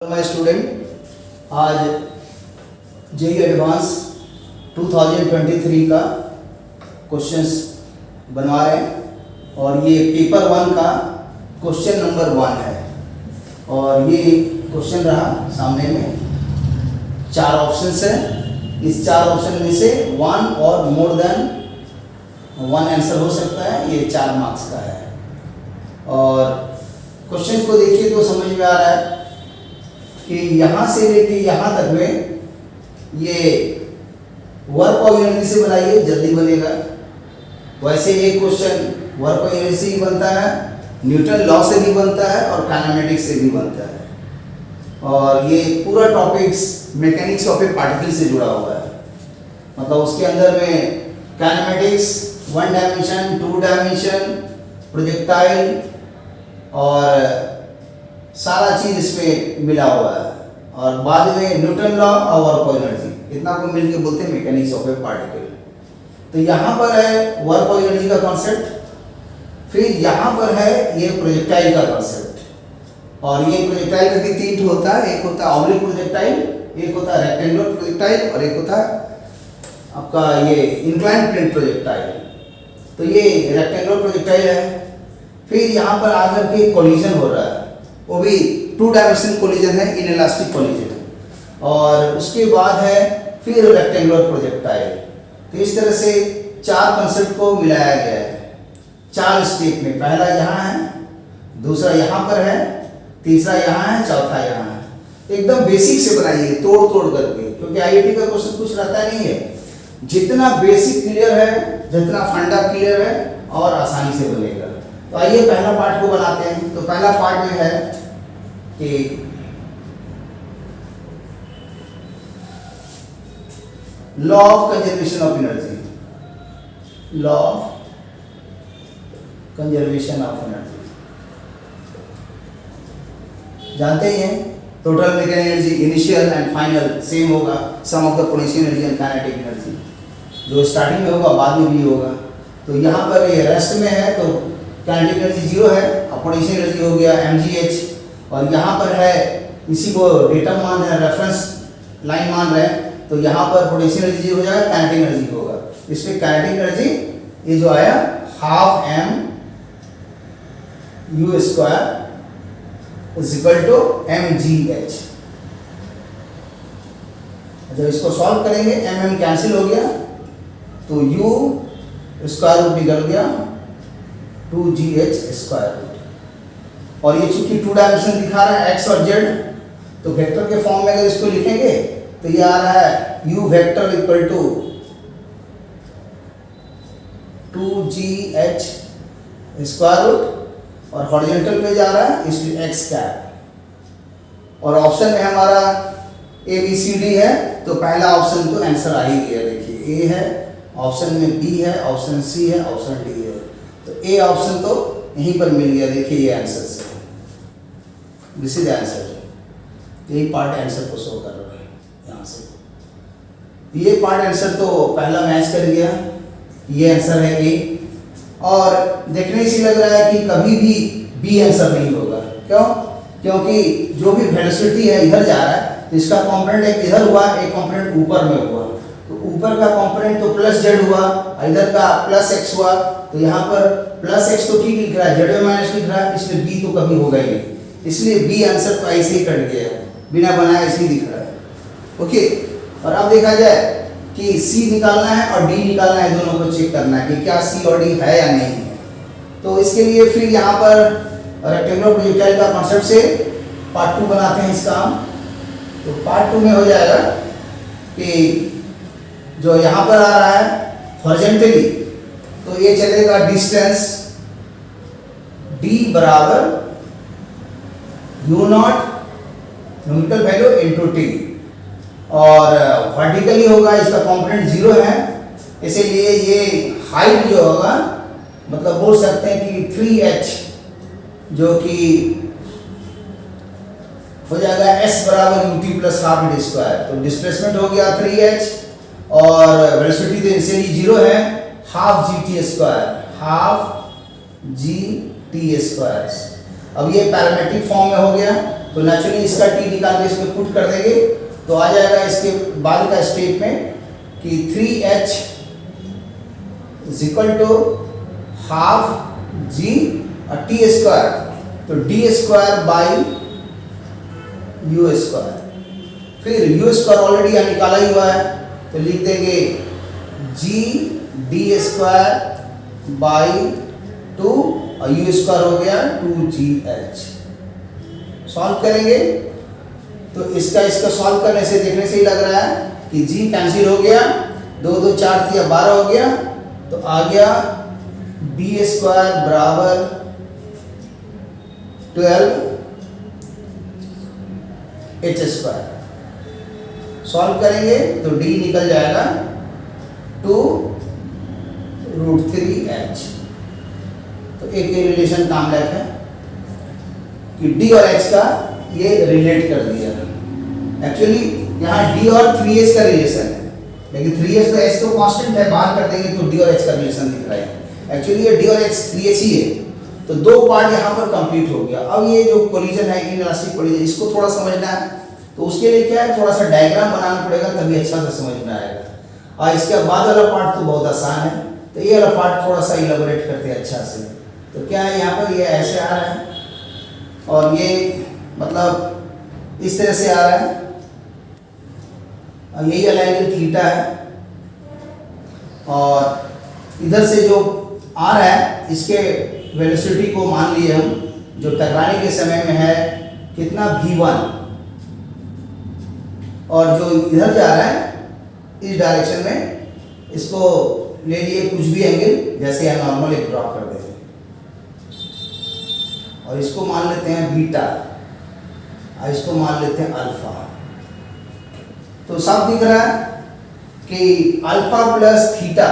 My student, आज JEE advance 2023 का questions बनवा रहे हैं और ये पेपर 1 का क्वेश्चन नंबर 1 है। और ये क्वेश्चन रहा सामने में, 4 ऑप्शंस हैं। इस 4 ऑप्शन में से 1 और मोर देन 1 आंसर हो सकता है। ये 4 मार्क्स का है और क्वेश्चन को देखिए तो समझ में आ रहा है कि यहाँ से लेके यहाँ तक में ये वर्क और एनर्जी से बनाइए, जल्दी बनेगा। वैसे एक क्वेश्चन वर्क और एनर्जी से ही बनता है, न्यूटन लॉ से भी बनता है और काइनेमेटिक्स से भी बनता है। और ये पूरा topics mechanics of A particle से जुड़ा हुआ है। मतलब उसके अंदर में काइनेमेटिक्स, 1 डायमेंशन, 2 डायमेंशन, प्रोजेक्टाइल और सारा चीज इसमें मिला हुआ है। और बाद में न्यूटन लॉ और वर्क और एनर्जी, इतना को मिलके बोलते हैं मैकेनिक्स ऑफ ए पार्टिकल। तो यहाँ पर है वर्क और एनर्जी का कॉन्सेप्ट, फिर यहाँ पर है ये प्रोजेक्टाइल का कॉन्सेप्ट। और ये प्रोजेक्टाइल का 3 होता है, एक होता है ऑब्लिक प्रोजेक्टाइल, एक होता है रेक्टेंगुलर प्रोजेक्टाइल और एक होता है आपका ये इंक्लाइन प्लेन प्रोजेक्टाइल। तो ये रेक्टेंगुलर प्रोजेक्टाइल है। फिर यहाँ पर आकर के कोलिजन हो रहा है, वो भी 2 डायमेंशनल कोलिजन है, इनइलास्टिक कोलिजन। और उसके बाद है फिर रेक्टेंगुलर प्रोजेक्टाइल। तो इस तरह से 4 कंसेप्ट को मिलाया गया है 4 स्टेप में। पहला यहाँ है, दूसरा यहाँ पर है, तीसरा यहाँ है, चौथा यहाँ है। एकदम बेसिक से बनाइए, तोड़ करके, क्योंकि आईआईटी का क्वेश्चन कुछ रहता नहीं है। जितना बेसिक क्लियर है, जितना फंडा क्लियर है और आसानी से बनेगा। तो आइए पहला पार्ट को बनाते हैं। तो पहला पार्ट में है कि law of conservation of energy, law of conservation of energy जानते ही हैं। Total mechanical energy initial and final same होगा, sum of the potential energy and kinetic energy, जो स्टार्टिंग में होगा बाद में भी होगा। तो यहाँ पर ये रेस्ट में है तो काइनेटिक एनर्जी 0 है और पोटेंशियल एनर्जी हो गया mgh। और यहाँ पर है, इसी को डेटा मान रहे हैं, रेफरेंस लाइन मान रहे हैं, तो यहाँ पर पोटेंशियल एनर्जी 0 हो जाएगा, काइनेटिक एनर्जी होगा। इसमें काइनेटिक एनर्जी ये जो आया ½ mu² = mgh। जब इसको सॉल्व करेंगे mm कैंसिल हो गया तो u स्क्वायर रूट निकल गया 2gh²। और ये चूंकि 2 डायमेंशन दिखा रहा है x और z, तो वेक्टर के फॉर्म में अगर इसको लिखेंगे तो ये आ रहा है u वेक्टर = 2gh² और हॉरिजॉन्टल में जा रहा है इसलिए x²। और ऑप्शन में हमारा a b c d है, तो पहला ऑप्शन तो आंसर आ ही गया। देखिए a है, ऑप्शन में b है, ऑप्शन c है, ऑप्शन d है। तो ए ऑप्शन तो यहीं पर मिल गया। देखिए ये आंसर से, दिस इज आंसर। यही पार्ट आंसर को शो कर रहा है यहाँ से। ये पार्ट आंसर तो पहला मैच कर गया, ये आंसर है ए। और देखने से लग रहा है कि कभी भी बी आंसर नहीं होगा। क्यों? क्योंकि जो भी वेलोसिटी है इधर जा रहा है, तो इसका कंपोनेंट एक इधर हुआ, एक कंपोनेंट ऊपर में हुआ। तो ऊपर का कंपोनेंट तो +z हुआ, इधर का +x हुआ। तो यहाँ पर +x तो ठीक लिख रहा है, z में - लिख रहा है, इसलिए b तो कभी होगा ही नहीं। इसलिए b आंसर तो ऐसे ही कट गया, बिना बनाए ऐसे ही दिख रहा है। ओके। और अब देखा जाए कि c निकालना है और d निकालना है, दोनों को चेक करना है कि क्या c और d है या नहीं है। तो इसके लिए फिर यहाँ पर रेक्टेंगुलर प्रोजेक्टाइल का कॉन्सेप्ट से पार्ट 2 बनाते हैं इसका हम। तो पार्ट 2 में हो जाएगा कि जो यहाँ पर आ रहा है हॉरिजॉन्टली, तो ये चलेगा distance d = u0 numerical value into t। और वर्टिकली होगा, इसका कंपोनेंट 0 है, इसीलिए ये हाइट जो होगा, मतलब बोल सकते हैं कि 3h, जो कि हो जाएगा s = ut + ½ तो डिस्प्लेसमेंट हो गया 3h और वेलोसिटी तो इनिशियली 0 है, ½ gt²। अब ये पैरामेट्रिक फॉर्म में हो गया। तो नेचुरली इसका टी निकाल के इसमें पुट कर देंगे तो आ जाएगा इसके बाद का स्टेटमेंट कि 3h is equal to half g और टी स्क्वायर, तो d square by u square. फिर यू स्क्वायर ऑलरेडी यहाँ निकाला ही हुआ है तो लिख देंगे जी डी स्क्वायर बाई 2 और यू स्क्वायर हो गया 2gh। सॉल्व करेंगे तो इसका सॉल्व करने से देखने से ही लग रहा है कि g कैंसिल हो गया, 2 2 4 3 12 हो गया, तो आ गया b स्क्वायर बराबर 12h स्क्वायर। सॉल्व करेंगे तो d निकल जाएगा 2√3h। तो एक ये रिलेशन काम लायक है कि d और h का ये रिलेट कर दिया। एक्चुअली यहाँ d और 3h का रिलेशन है, लेकिन 3h तो h तो कांस्टेंट है, बाहर कर देंगे तो d और h का रिलेशन दिख रहा है। एक्चुअली ये d और h 3h ही है, तो दो पार्ट यहाँ पर कंप्लीट हो गया। अब ये जो कोलिजन है इनइलास्टिक कोलिजन, इसको थोड़ा समझना है तो उसके लिए क्या है, थोड़ा सा डायग्राम बनाना पड़ेगा तभी अच्छा से समझ में आएगा। और इसके बाद वाला पार्ट तो बहुत आसान है, तो ये वाला पार्ट थोड़ा सा इलेबोरेट करते हैं अच्छा से। तो क्या है यहाँ पर, ये ऐसे आ रहा है और ये मतलब इस तरह से आ रहा है और यही वाला एंगल थीटा है, और इधर से जो आ रहा है इसके वेलोसिटी को मान लिए हम, जो टकराने के समय में है कितना v1, और जो इधर जा रहा है इस डायरेक्शन में, इसको ले लिए कुछ भी एंगल, जैसे यहाँ नॉर्मल एक ड्रॉ कर देते हैं और इसको मान लेते हैं बीटा और इसको मान लेते हैं अल्फा। तो सब दिख रहा है कि अल्फा प्लस थीटा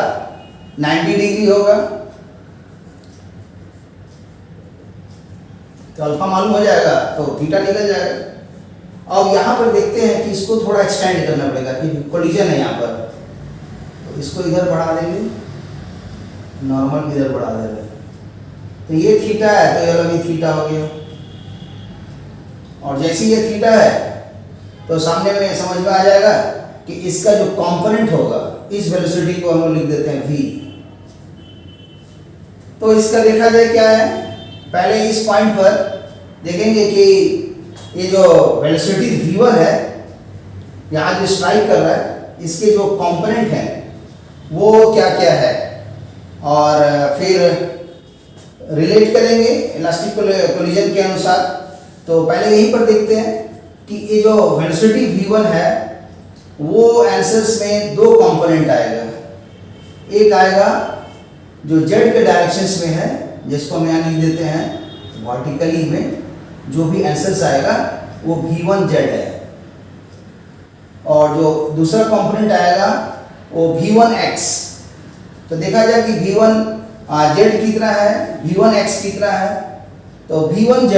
90 डिग्री होगा, तो अल्फा मालूम हो जाएगा तो थीटा निकल जाएगा। अब यहाँ पर देखते हैं कि इसको थोड़ा एक्सटेंड करना पड़ेगा कि कोलिजन है यहाँ पर, तो इसको इधर बढ़ा देंगे, नॉर्मल इधर बढ़ा देंगे, तो ये थीटा है तो ये भी थीटा हो गया। और जैसे ये थीटा है तो सामने में समझ में आ जाएगा कि इसका जो कंपोनेंट होगा, इस वेलोसिटी को हम लोग लिख देते हैं v। तो इसका देखा जाए क्या है, पहले इस पॉइंट पर देखेंगे कि ये जो वेलोसिटी v1 है, यहाँ जो स्ट्राइक कर रहा है, इसके जो कंपोनेंट हैं वो क्या क्या है, और फिर रिलेट करेंगे इलास्टिक कोलिजन के अनुसार। तो पहले यहीं पर देखते हैं कि ये जो वेलोसिटी v1 है वो आंसर्स में दो कंपोनेंट आएगा। एक आएगा जो z के डायरेक्शंस में है, जिसको हम यहाँ लिख देते हैं वर्टिकली में, जो भी आंसर्स आएगा वो v1z है, और जो दूसरा कंपोनेंट आएगा वो v1x। तो देखा जाए कि v1z कितना है, v1x कितना है, तो v1z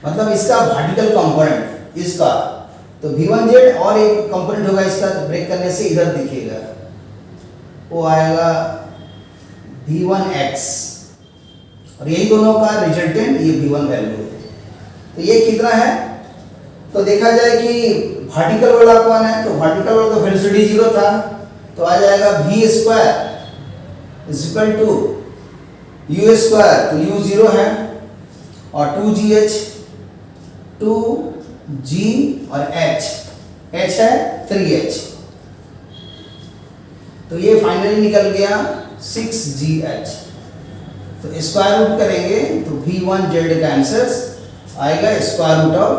मतलब इसका वर्टिकल कंपोनेंट इसका, तो v1z और एक कंपोनेंट होगा इसका, तो ब्रेक करने से इधर दिखेगा, वो आएगा v1x, और यही दोनों का रिजल्टेंट ये v1 वैल्यू है। तो ये कितना है, तो देखा जाए कि वर्टिकल वाला कौन है, तो वर्टिकल वाला तो वेलोसिटी 0 था, तो आ जाएगा v square is equal to u square, तो u 0 है, और 2gh, 2g और h है 3h, तो ये फाइनली निकल गया 6gh। तो स्क्वायर रूट करेंगे तो v1z का आंसर आएगा square root of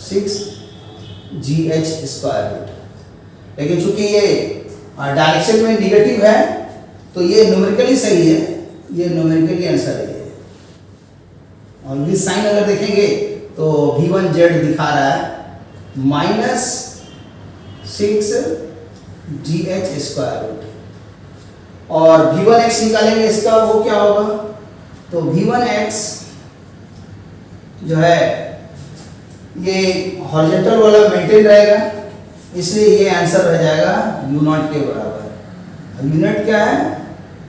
6gh square root. लेकिन चूंकि ये डायरेक्शन में निगेटिव है तो ये न्यूमेरिकली सही है, ये न्यूमेरिकली आंसर है। और विद साइन अगर देखेंगे तो v1z दिखा रहा है -6gh स्क्वायर रूट, और v1x निकालेंगे इसका, वो क्या होगा, तो v1x जो है ये हॉरिजॉन्टल वाला मेंटेन रहेगा, इसलिए ये आंसर रह जाएगा u0 के बराबर। u0 क्या है,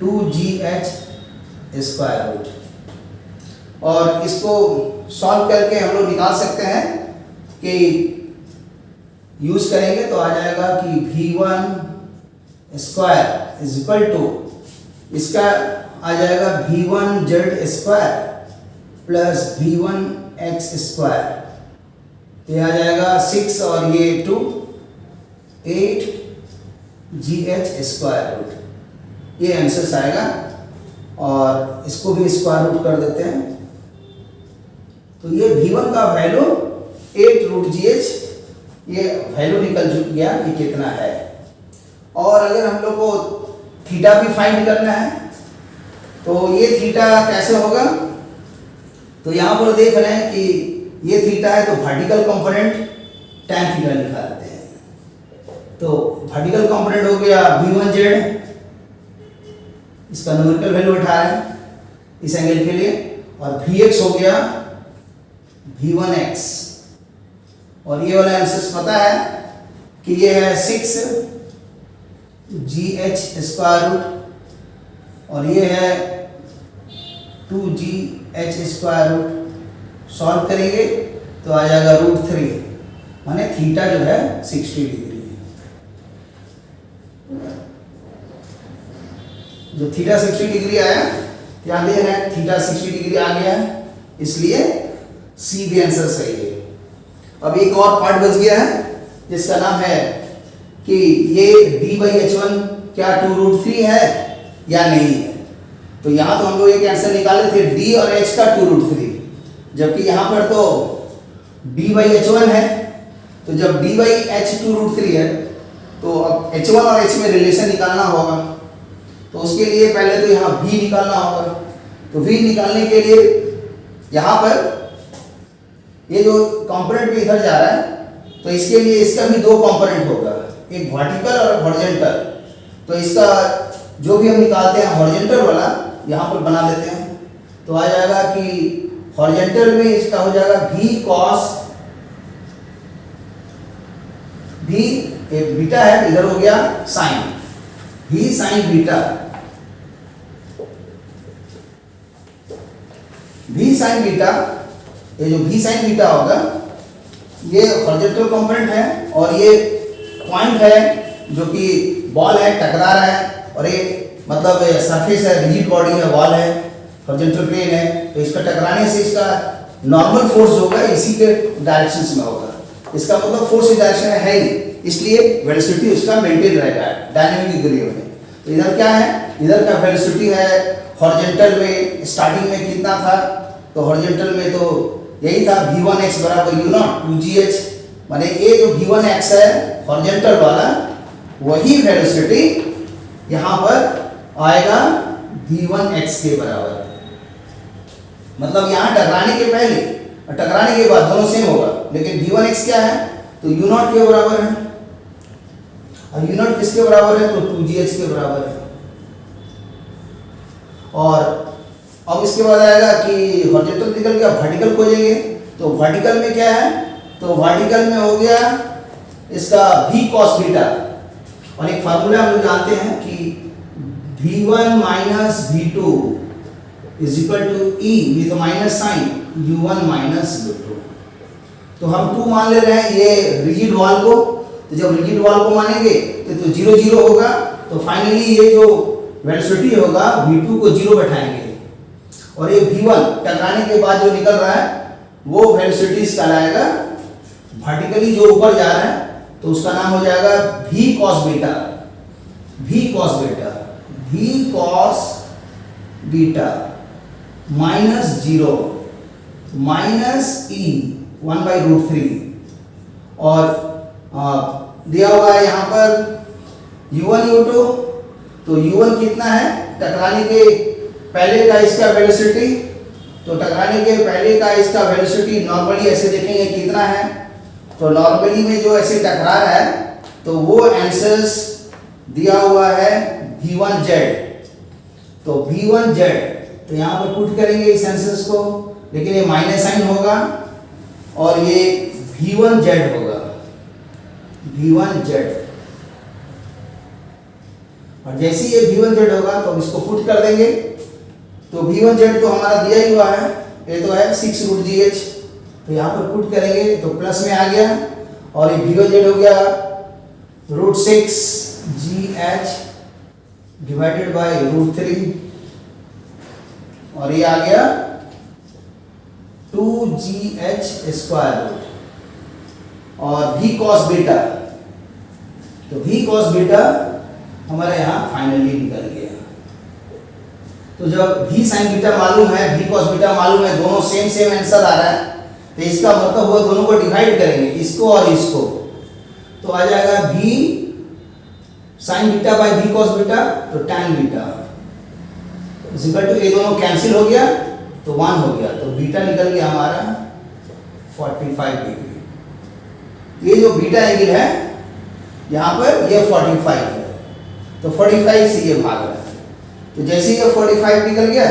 2gh स्क्वायर रूट। और इसको सॉल्व करके हम लोग निकाल सकते हैं कि यूज करेंगे तो आ जाएगा कि V1 square is equal to, इसका आ जाएगा V1Z square plus V1X square, ये आ जाएगा 6 और ये 2 8GH स्क्वायर रूट, ये आंसर आएगा। और इसको भी स्क्वायर रूट कर देते हैं तो ये V1 का वैल्यू 8√GH, ये वैल्यू निकल गया कि कितना है। और अगर हम लोग को थीटा भी फाइंड करना है तो ये थीटा कैसे होगा, तो यहाँ पर देख रहे हैं कि ये थीटा है तो वर्टिकल कंपोनेंट tan थीटा निकालते हैं। तो वर्टिकल कंपोनेंट हो गया V1Z, इसका न्यूमेरिकल वैल्यू बैठा है इस एंगल के लिए, और Vx हो गया V1x, और ये वाला आंसर पता है कि ये है 6GH स्क्वायर रूट, और ये है 2GH स्क्वायर रूट। सॉल्व करेंगे तो आ जाएगा √3, माने थीटा जो है 60 डिग्री है। जो थीटा 60 डिग्री आया, ध्यान दे रहे हैं थीटा 60 डिग्री आ गया है, इसलिए सी भी आंसर सही है। अब एक और पार्ट बच गया है जिसका नाम है कि ये d/h1 क्या 2√3 है या नहीं है। तो यहाँ तो हम लोग एक आंसर निकाले थे d और h का 2√3, जबकि यहाँ पर तो d/h1 है, तो जब d/h 2√3 है तो अब h1 और h में रिलेशन निकालना होगा, तो उसके लिए पहले तो यहाँ v निकालना होगा। तो v निकालने के लिए यहाँ पर ये जो कंपोनेंट भी इधर जा रहा है तो इसके लिए इसका भी दो कंपोनेंट होगा, एक वर्टिकल और हॉरिजॉन्टल। तो इसका जो भी हम निकालते हैं हॉरिजॉन्टल वाला यहाँ पर बना लेते हैं, तो आ जाएगा कि हॉरिजॉन्टल में इसका हो जाएगा v cos, v एक बीटा है, इधर हो गया sine, v sin beta, v sin beta. ये जो v sin बीटा होगा ये हॉरिजॉन्टल कंपोनेंट है, और ये पॉइंट है जो कि बॉल है टकरा रहा है, और ये मतलब सरफेस है, रिजिड बॉडी है, वॉल है, हॉरिजॉन्टल प्लेन है, तो इसका टकराने से इसका नॉर्मल फोर्स होगा इसी के डायरेक्शंस में होगा। इसका मतलब फोर्स इस डायरेक्शन में है ही, इसलिए वेलोसिटी उसका मेंटेन रहेगा डायनामिक इक्विलिब्रियम में। तो इधर क्या है, इधर का वेलोसिटी है हॉरिजॉन्टल में स्टार्टिंग में कितना था, तो हॉरिजॉन्टल में तो यही था V1x बराबर u0 2GH, माने ये जो V1x है हॉरिजॉन्टल वाला, वही वेलोसिटी यहाँ पर आएगा V1x के बराबर। मतलब यहाँ टकराने के पहले और टकराने के बाद दोनों सेम होगा, लेकिन V1x क्या है तो u0 के बराबर है, और u0 किसके बराबर है तो 2GH के बराबर है। और अब इसके बाद आएगा कि हॉरिजॉन्टल निकल गया, वर्टिकल खोजेंगे, तो वर्टिकल में क्या है, तो वर्टिकल में हो गया इसका v cos बीटा, और एक फार्मूला हम लोग जानते हैं कि v1 minus v2 is equal to e with minus sine u1 minus u2। तो हम 2 मान ले रहे हैं ये रिजिड वॉल को, तो जब रिजिड वॉल को मानेंगे तो 0 0 होगा, तो फाइनली ये जो वेलोसिटी होगा v2 को 0 बैठाएंगे, और ये v1 टकराने के बाद जो निकल रहा है वो वेलोसिटी कहलाएगा वर्टिकली जो ऊपर जा रहा है, तो उसका नाम हो जाएगा v cos beta, v cos beta, v cos beta minus 0 minus e 1/√3, और दिया हुआ है यहाँ पर u1 u2, तो u1 कितना है टकराने के पहले का इसका वेलोसिटी, तो टकराने के पहले का इसका वेलोसिटी नॉर्मली ऐसे देखेंगे कितना है, तो नॉर्मली में जो ऐसे टकरा रहा है तो वो आंसर्स दिया हुआ है V1Z, तो V1Z, तो यहाँ पर पुट करेंगे इस आंसर्स को, लेकिन ये माइनस साइन होगा और ये V1Z होगा, V1Z, और जैसे ही ये V1Z होगा तो इसको पुट कर देंगे, तो V1Z तो हमारा दिया ही हुआ है ये तो है 6 रूट जी एच, तो यहाँ पर पुट करेंगे तो प्लस में आ गया, और ये वी जेड हो गया root 6 G H divided by root 3, और ये आ गया 2 जी एच स्क्वायर रूट, और v cos बीटा, तो v cos बीटा हमारे यहाँ फाइनली निकल गया। तो जब v sin बीटा मालूम है, v cos बीटा मालूम है, दोनों सेम आंसर आ रहा है, तो इसका मतलब वो दोनों को डिवाइड करेंगे, इसको और इसको, तो आ जाएगा v sin beta by v cos beta, तो tan beta is equal to, ये दोनों कैंसिल हो गया तो 1 हो गया, तो बीटा निकल गया हमारा 45 डिग्री। ये जो बीटा एंगल है यहाँ पर ये 45 है, तो 45 से ये भाग रहा है, तो जैसे ही ये 45 निकल गया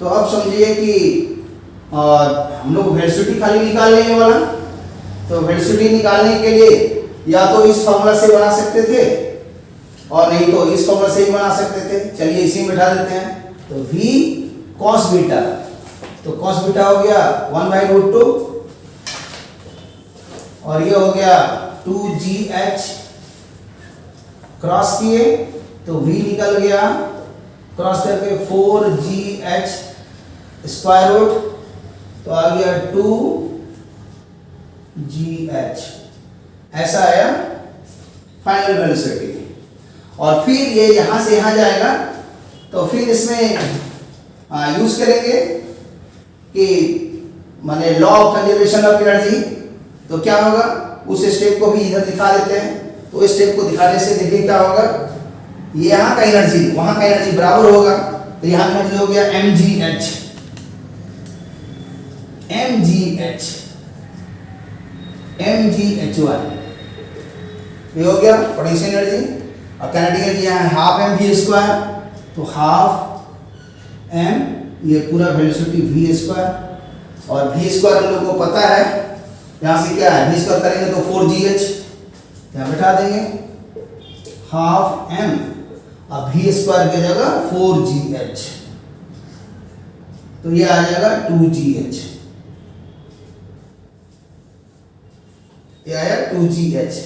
तो अब समझिए कि हम लोग वेलोसिटी खाली निकाल लेने वाला, तो वेलोसिटी निकालने के लिए या तो इस फॉर्मूला से बना सकते थे और नहीं तो इस फॉर्मूला से ही बना सकते थे। चलिए इसी में बैठा देते हैं, तो v cos बीटा, तो cos बीटा हो गया 1/√2, और ये हो गया 2gh, क्रॉस किए तो v निकल गया, क्रॉस करके 4gh स्क्वायर रूट, तो आ गया 2gh, ऐसा आया फाइनल वेलोसिटी। और फिर ये यहां से यहां जाएगा, तो फिर इसमें यूज करेंगे कि माने law of conservation of energy, तो क्या होगा उस स्टेप को भी इधर दिखा देते हैं, तो इस स्टेप को दिखाने से देखिए क्या होगा, ये यहाँ का एनर्जी वहां का एनर्जी बराबर होगा, तो यहाँ का एनर्जी हो गया mgh, mgh1, ये हो गया पोटेंशियल एनर्जी। और काइनेटिक एनर्जी यहाँ हाफ एम वी स्क्वायर, तो हाफ एम, ये पूरा वेलोसिटी वी स्क्वायर, और वी स्क्वायर हम लोग को पता है, यहाँ से क्या है वी स्क्वायर करेंगे तो 4gh, यहाँ बैठा देंगे हाफ एम, अब वी स्क्वायर की जगह 4gh, तो ये आ जाएगा 2gh, ये आया 2gh,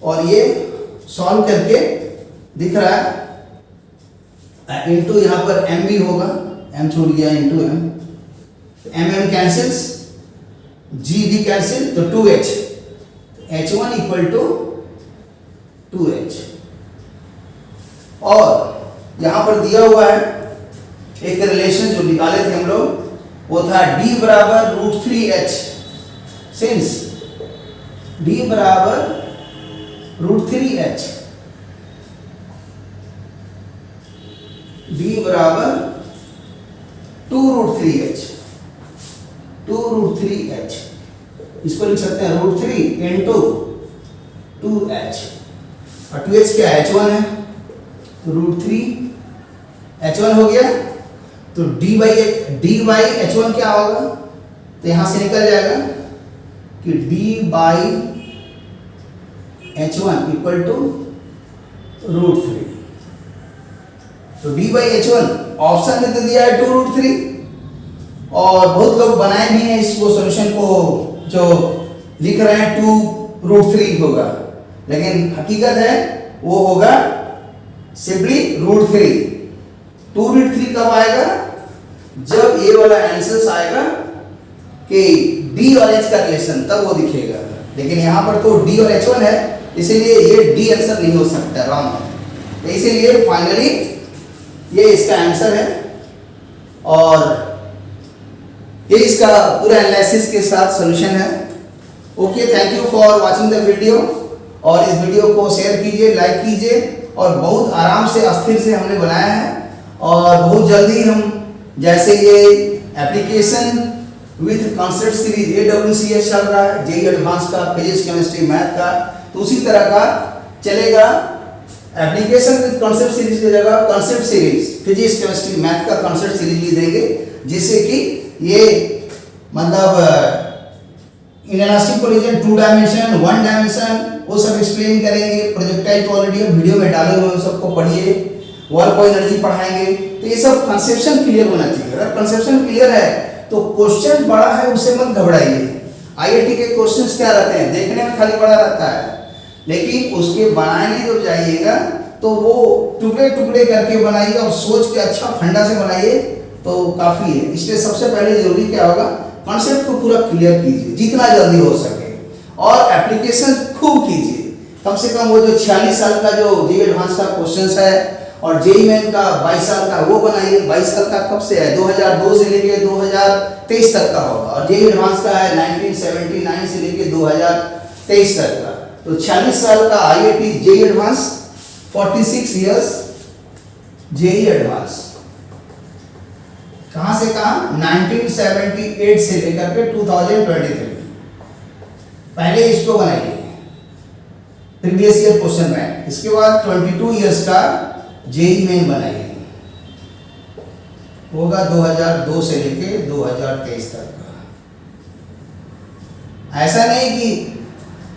और ये सॉल्व करके दिख रहा है इनटू यहाँ पर m भी होगा, m छूट गया into m, m cancels, g भी कैंसिल, तो 2h, h1 equal to 2h। और यहाँ पर दिया हुआ है एक रिलेशन जो निकाले थे हम लोग, वो था d बराबर √3h, सिंस d बराबर √3h, d बराबर 2√3h, 2√3h, इसको लिख सकते हैं √3 इंटू 2h, और 2h क्या है h1 है, तो √3 h1 हो गया, तो d बाई h1 क्या होगा, तो यहां से निकल जाएगा कि d by h1 equal to √3, तो d बाई h1 ऑप्शन में तो दिया है 2√3, और बहुत लोग बनाए भी हैं इसको सोल्यूशन को, जो लिख रहे हैं 2√3 होगा, लेकिन हकीकत है वो होगा सिंपली √3। 2√3 कब आएगा, जब ये वाला आंसर आएगा कि d और h का रिलेशन, तब वो दिखेगा, लेकिन यहाँ पर तो d और h1 है, इसीलिए ये d आंसर नहीं हो सकता, रॉन्ग है, तो इसीलिए फाइनली ये इसका आंसर है, और ये इसका पूरा एनालिसिस के साथ सॉल्यूशन है। Okay, thank you for watching the video, और इस वीडियो को शेयर कीजिए, लाइक कीजिए, और बहुत आराम से अस्थिर से हमने बनाया है, और बहुत जल्दी हम जैसे ये application with concept series AWCS चल रहा है, जेई एडवांस का, फिजिक्स केमिस्ट्री मैथ का, तो उसी तरह का चलेगा। एप्लीकेशन विथ कॉन्सेप्ट सीरीज की जगह concept series physics chemistry math का कॉन्सेप्ट सीरीज भी देंगे, जिससे कि ये मतलब इनइलास्टिक कोलिजन 2 डायमेंशन 1 डायमेंशन वो सब एक्सप्लेन करेंगे। प्रोजेक्टाइल तो ऑलरेडी हम वीडियो में डाले हुए हैं, सबको पढ़िए, वर्क और एनर्जी पढ़ाएंगे। तो ये सब कंसेप्शन क्लियर होना चाहिए। अगर कंसेप्शन क्लियर है तो क्वेश्चन बड़ा है उसे मत घबराइए। आईआईटी के क्वेश्चंस क्या रहते हैं, देखने में खाली बड़ा रहता है, लेकिन उसके बनाने जब जाइएगा तो वो टुकड़े टुकड़े करके बनाइए और सोच के अच्छा फंडा से बनाइए तो काफ़ी है। इसलिए सबसे पहले जरूरी क्या होगा, कॉन्सेप्ट को पूरा क्लियर कीजिए जितना जल्दी हो सके, और एप्लीकेशन खूब कीजिए। कम से कम वो जो 46 साल का जो जेईई एडवांस का क्वेश्चन है और जेईई मेन का 22 साल का वो बनाइए। 22 साल का कब से है, 2002 से लेके 2023 तक का होगा, और जेईई एडवांस का है 1979 से लेके 2023 तक का। तो 46 साल का IIT JEE advance, 46 years JEE advance, कहां से कहां, 1978 से लेकर के 2023। पहले इसको बनाइए प्रीवियस ईयर क्वेश्चन बैंक। इसके बाद 22 इयर्स का जेईई मेन बनाइए, होगा 2002 से लेके 2023 तक का। ऐसा नहीं कि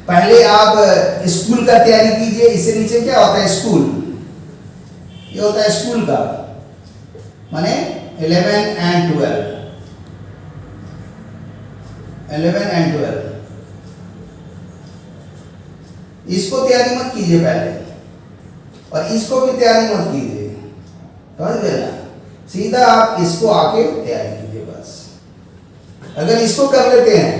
पहले आप स्कूल का तैयारी कीजिए, इससे नीचे क्या होता है स्कूल, ये होता है स्कूल का, माने 11 and 12, 11 and 12। इसको तैयारी मत कीजिए पहले, और इसको भी तैयारी मत कीजिए, समझ गए ना। सीधा आप इसको आके तैयारी कीजिए बस। अगर इसको कर लेते हैं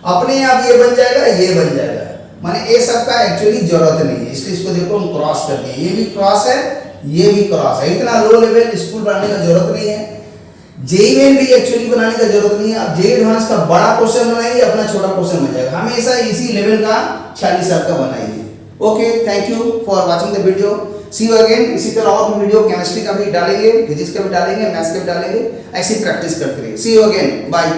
अपने आप ये बन जाएगा, ये बन जाएगा, माने ये सबका एक्चुअली जरूरत नहीं है। इसलिए इसको देखो हम क्रॉस कर दिए, ये भी क्रॉस है, ये भी क्रॉस है। इतना लो लेवल स्कूल बनाने का जरूरत नहीं है। जेईई मेन भी एक्चुअली बनाने का जरूरत नहीं है। आप जेईई एडवांस का बड़ा क्वेश्चन बनाइए, अपना छोटा क्वेश्चन बन जाएगा। हमेशा इसी लेवल का 46 साल का बनाइए। Okay, thank you for watching the video. See you again. इसी तरह और भी वीडियो केमिस्ट्री का भी डालेंगे, फिजिक्स का भी डालेंगे, मैथ्स का भी डालेंगे। ऐसी प्रैक्टिस करते रहिए। सी यू अगेन, बाय।